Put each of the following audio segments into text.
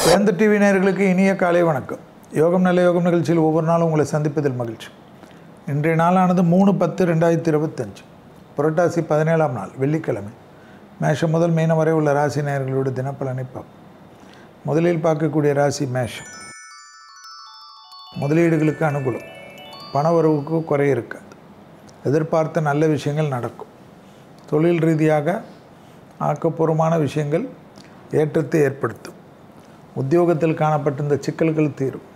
வேந்த TV நேயர்களுக்கு இனிய காலை வணக்கம். யோகம் நல்ல யோகம் நிகழ்ச்சியில் ஒவ்வொரு நாளும் உங்களை சந்திப்பதில் மகிழ்ச்சி. இன்றைய நாளானது 3/10/2025 புரட்டாசி 17ஆம் நாள் வெள்ளிக்கிழமை. மேஷம் முதல் மீனம் வரை உள்ள ராசி நேயர்களோட தினப்பலனை பார்ப்போம். முதலில் பார்க்கக்கூடிய ராசி மேஷம். முதலீடுகளுக்கு அனுகூலம், பண வரவுக்கு குறை இருக்காது. எதிர்பார்த்த நல்ல விஷயங்கள் நடக்கும். தொழில் ரீதியாக ஆக்கப்பூர்வமான விஷயங்கள் ஏற்றத்தை ஏற்படுத்தும். உத்தியோகத்தில் காணப்பட்டிருந்த சிக்கல்கள் தீரும்.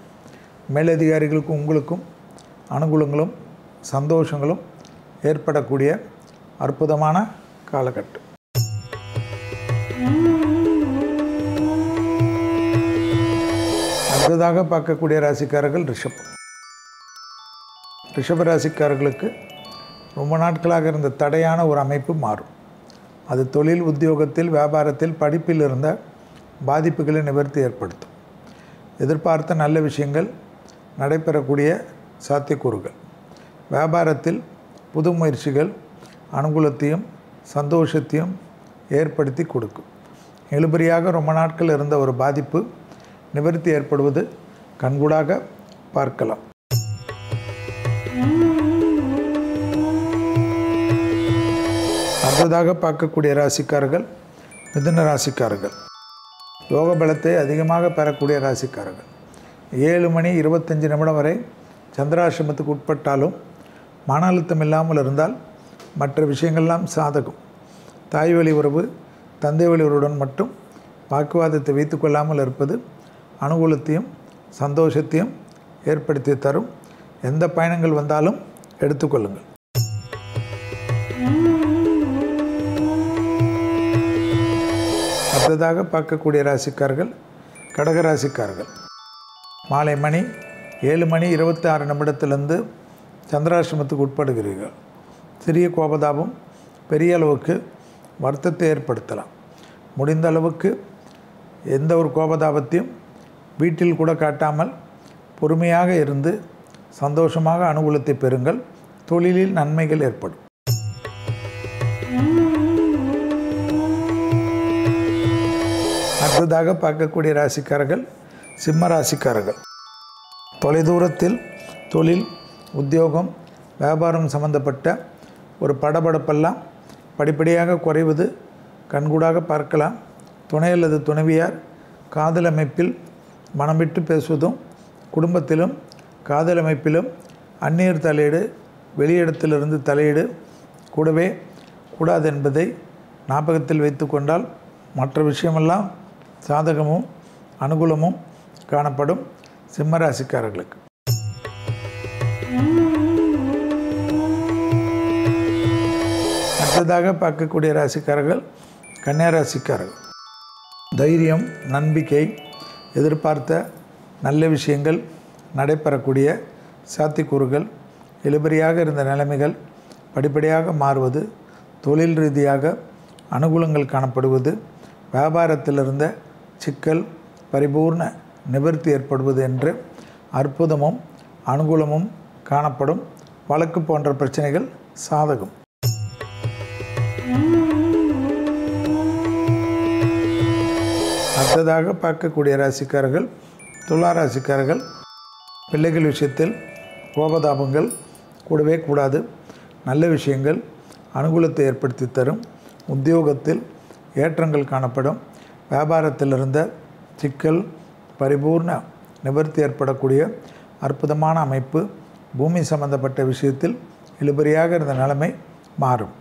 மேலதிகாரிகளுக்கும் உங்களுக்கும் அனுகூலங்களும் சந்தோஷங்களும் ஏற்படக்கூடிய அற்புதமான காலகட்டம். அடுத்ததாக பார்க்கக்கூடிய ராசிக்காரர்கள் ரிஷப ராசிக்காரர்களுக்கு ரொம்ப நாட்களாக இருந்த தடையான ஒரு அமைப்பு மாறும். அது தொழில், உத்தியோகத்தில், வியாபாரத்தில், படிப்பில் இருந்த பாதிப்புகளை நிவர்த்தி ஏற்படுத்தும். எதிர்பார்த்த நல்ல விஷயங்கள் நடைபெறக்கூடிய சாத்தியக்கூறுகள். வியாபாரத்தில் புது முயற்சிகள் அனுகூலத்தையும் சந்தோஷத்தையும் ஏற்படுத்தி கொடுக்கும். இழுபறியாக ரொம்ப நாட்கள் இருந்த ஒரு பாதிப்பு நிவர்த்தி ஏற்படுவது கண்கூடாக பார்க்கலாம். அடுத்ததாக பார்க்கக்கூடிய ராசிக்காரர்கள் மிதுன ராசிக்காரர்கள். யோக பலத்தை அதிகமாக பெறக்கூடிய ராசிக்காரர்கள். 7:25 வரை சந்திராசிரமத்துக்கு உட்பட்டாலும் மன அழுத்தம் இல்லாமல் இருந்தால் மற்ற விஷயங்கள்லாம் சாதகம். தாய் வழி உறவு, தந்தை வழி உறவுடன் மட்டும் வாக்குவாதத்தை வைத்து கொள்ளாமல் இருப்பது அனுகூலத்தையும் சந்தோஷத்தையும் ஏற்படுத்தி தரும். எந்த பயணங்கள் வந்தாலும் எடுத்துக்கொள்ளுங்கள். அடுத்ததாக பார்க்கக்கூடிய ராசிக்காரர்கள் கடகராசிக்காரர்கள். மாலை 7:26 சந்திராசிரமத்துக்கு உட்படுகிறீர்கள். சிறிய கோபதாபம் பெரிய அளவுக்கு வருத்தத்தை ஏற்படுத்தலாம். முடிந்த அளவுக்கு எந்த ஒரு கோபதாபத்தையும் வீட்டில் கூட காட்டாமல் பொறுமையாக இருந்து சந்தோஷமாக அனுகூலத்தை பெறுங்கள். தொழிலில் நன்மைகள் ஏற்படும். அடுத்ததாக பார்க்கக்கூடிய ராசிக்காரர்கள் சிம்ம ராசிக்காரர்கள். தொலைதூரத்தில் தொழில், உத்தியோகம், வியாபாரம் சம்பந்தப்பட்ட ஒரு படபடப்பெல்லாம் படிப்படியாக குறைவது கண்கூடாக பார்க்கலாம். துணை அல்லது துணைவியார் காதல் அமைப்பில் மனம் விட்டு பேசுவதும், குடும்பத்திலும் காதல் அமைப்பிலும் அந்நியர் தலையீடு, வெளியிடத்திலிருந்து தலையீடு கூடவே கூடாது என்பதை ஞாபகத்தில் வைத்து கொண்டால் மற்ற விஷயமெல்லாம் சாதகமும் அனுகூலமும் காணப்படும். சிம்ம ராசிக்காரர்களுக்கு அடுத்ததாக பார்க்கக்கூடிய ராசிக்காரர்கள் கன்னியா ராசிக்காரர்கள். தைரியம், நம்பிக்கை, எதிர்பார்த்த நல்ல விஷயங்கள் நடைபெறக்கூடிய சாத்தியக்கூறுகள். இழுபறியாக இருந்த நிலைமைகள் படிப்படியாக மாறுவது, தொழில் ரீதியாக அனுகூலங்கள் காணப்படுவது, வியாபாரத்தில் இருந்த சிக்கல் பரிபூர்ண நிவர்த்தி ஏற்படுவது என்று அற்புதமும் அனுகூலமும் காணப்படும். வழக்கு போன்ற பிரச்சனைகள் சாதகம். அடுத்ததாக பார்க்கக்கூடிய ராசிக்காரர்கள் துலா ராசிக்காரர்கள். பிள்ளைகள் விஷயத்தில் கோபதாபங்கள் கூடவே கூடாது. நல்ல விஷயங்கள் அனுகூலத்தை ஏற்படுத்தி தரும். உத்தியோகத்தில் ஏற்றங்கள் காணப்படும். வியாபாரத்தில் இருந்த சிக்கல் பரிபூர்ண நிவர்த்தி ஏற்படக்கூடிய அற்புதமான அமைப்பு. பூமி சம்பந்தப்பட்ட விஷயத்தில் இழுபறியாக இருந்த நிலைமை மாறும்.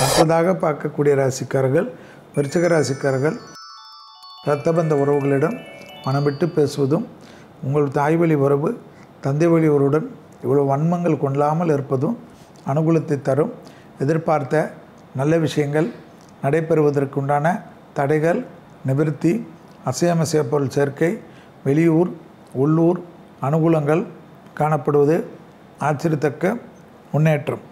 அடுத்ததாக பார்க்கக்கூடிய ராசிக்காரர்கள் விருச்சிக ராசிக்காரர்கள். இரத்தபந்த உறவுகளிடம் மனம் விட்டு பேசுவதும், உங்கள் தாய் வழி உறவு, தந்தை வழி உறவுடன் இவ்வளவு வன்மங்கள் கொள்ளாமல் இருப்பதும் அனுகூலத்தை தரும். எதிர்பார்த்த நல்ல விஷயங்கள் நடைபெறுவதற்குண்டான தடைகள் நிவர்த்தி, அசையமசைய பொருள் சேர்க்கை, வெளியூர் உள்ளூர் அனுகூலங்கள் காணப்படுவது ஆச்சரியத்தக்க முன்னேற்றம்.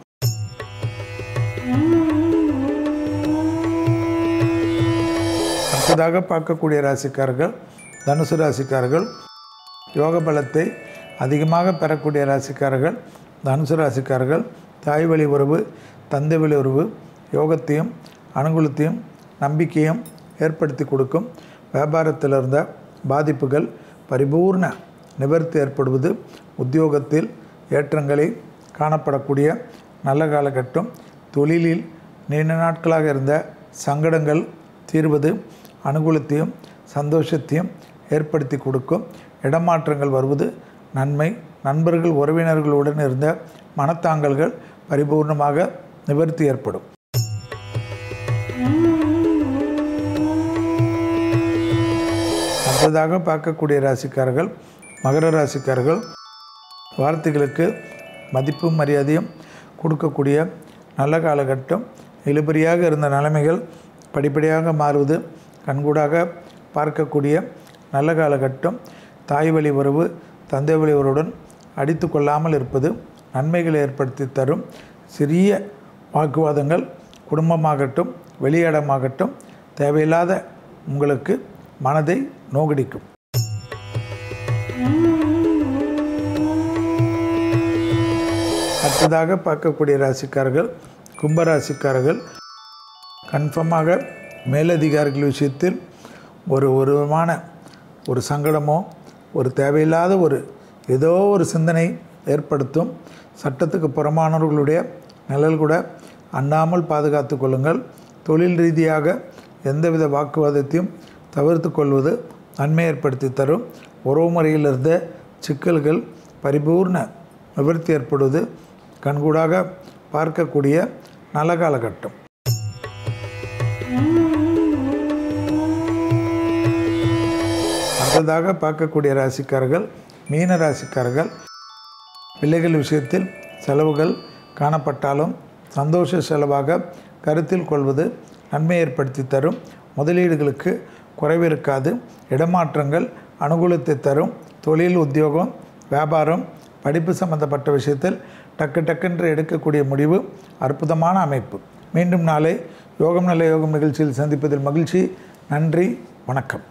அடுத்ததாக பார்க்கக்கூடிய ராசிக்காரர்கள் தனுசு ராசிக்காரர்கள். யோக பலத்தை அதிகமாக பெறக்கூடிய ராசிக்காரர்கள் தனுசு ராசிக்காரர்கள். தாய் வழி உறவு, தந்தை வழி உறவு யோகத்தையும் அனுகூலத்தையும் நம்பிக்கையும் ஏற்படுத்தி கொடுக்கும். வியாபாரத்தில் இருந்த பாதிப்புகள் பரிபூர்ண நிவர்த்தி ஏற்படுவது, உத்தியோகத்தில் ஏற்றங்களை காணப்படக்கூடிய நல்ல காலகட்டம். தொழிலில் நீண்ட நாட்களாக இருந்த சங்கடங்கள் தீர்வது அனுகூலத்தையும் சந்தோஷத்தையும் ஏற்படுத்தி கொடுக்கும். இடமாற்றங்கள் வருவது நன்மை. நண்பர்கள் உறவினர்களுடன் இருந்த மனத்தாங்கல்கள் பரிபூர்ணமாக நிவர்த்தி ஏற்படும். அடுத்ததாக பார்க்கக்கூடிய ராசிக்காரர்கள் மகர ராசிக்காரர்கள். வார்த்தைகளுக்கு மதிப்பும் மரியாதையும் கொடுக்கக்கூடிய நல்ல காலகட்டம். இழுபறியாக இருந்த நிலைமைகள் படிப்படியாக மாறுவது கண்கூடாக பார்க்கக்கூடிய நல்ல காலகட்டம். தாய் வழி உறவு தந்தை வழி உறவுடன் அடித்து கொள்ளாமல் இருப்பது நன்மைகளை ஏற்படுத்தி தரும். சிறிய வாக்குவாதங்கள் குடும்பமாகட்டும் வெளியிடமாகட்டும் தேவையில்லாத உங்களுக்கு மனதை நோகடிக்கும். அடுத்ததாக பார்க்கக்கூடிய ராசிக்காரர்கள் கும்பராசிக்காரர்கள். கன்ஃபார்மாக மேலதிகாரிகள் விஷயத்தில் ஒரு விதமான ஒரு சங்கடமோ ஒரு தேவையில்லாத ஏதோ ஒரு சிந்தனை ஏற்படுத்தும். சட்டத்துக்கு புறமானவர்களுடைய நிழல் கூட அண்டாமல் பாதுகாத்து கொள்ளுங்கள். தொழில் ரீதியாக எந்தவித வாக்குவாதத்தையும் தவிர்த்து கொள்வது நன்மை ஏற்படுத்தி தரும். உறவு முறையில் இருந்த சிக்கல்கள் பரிபூர்ண நிவர்த்தி ஏற்படுவது கண்கூடாக பார்க்கக்கூடிய நல்ல காலகட்டம். அடுத்ததாக பார்க்கக்கூடிய ராசிக்காரர்கள் மீன ராசிக்காரர்கள். பிள்ளைகள் விஷயத்தில் செலவுகள் காணப்பட்டாலும் சந்தோஷ செலவாக கருத்தில் கொள்வது நன்மை ஏற்படுத்தி தரும். முதலீடுகளுக்கு குறைவு இருக்காது. இடமாற்றங்கள் அனுகூலத்தை தரும். தொழில் உத்தியோகம் வியாபாரம் படிப்பு சம்பந்தப்பட்ட விஷயத்தில் டக்குன்று எடுக்கக்கூடிய முடிவு அற்புதமான அமைப்பு. மீண்டும் நாளை யோகம் நல்ல யோகம் நிகழ்ச்சியில் சந்திப்பதில் மகிழ்ச்சி. நன்றி, வணக்கம்.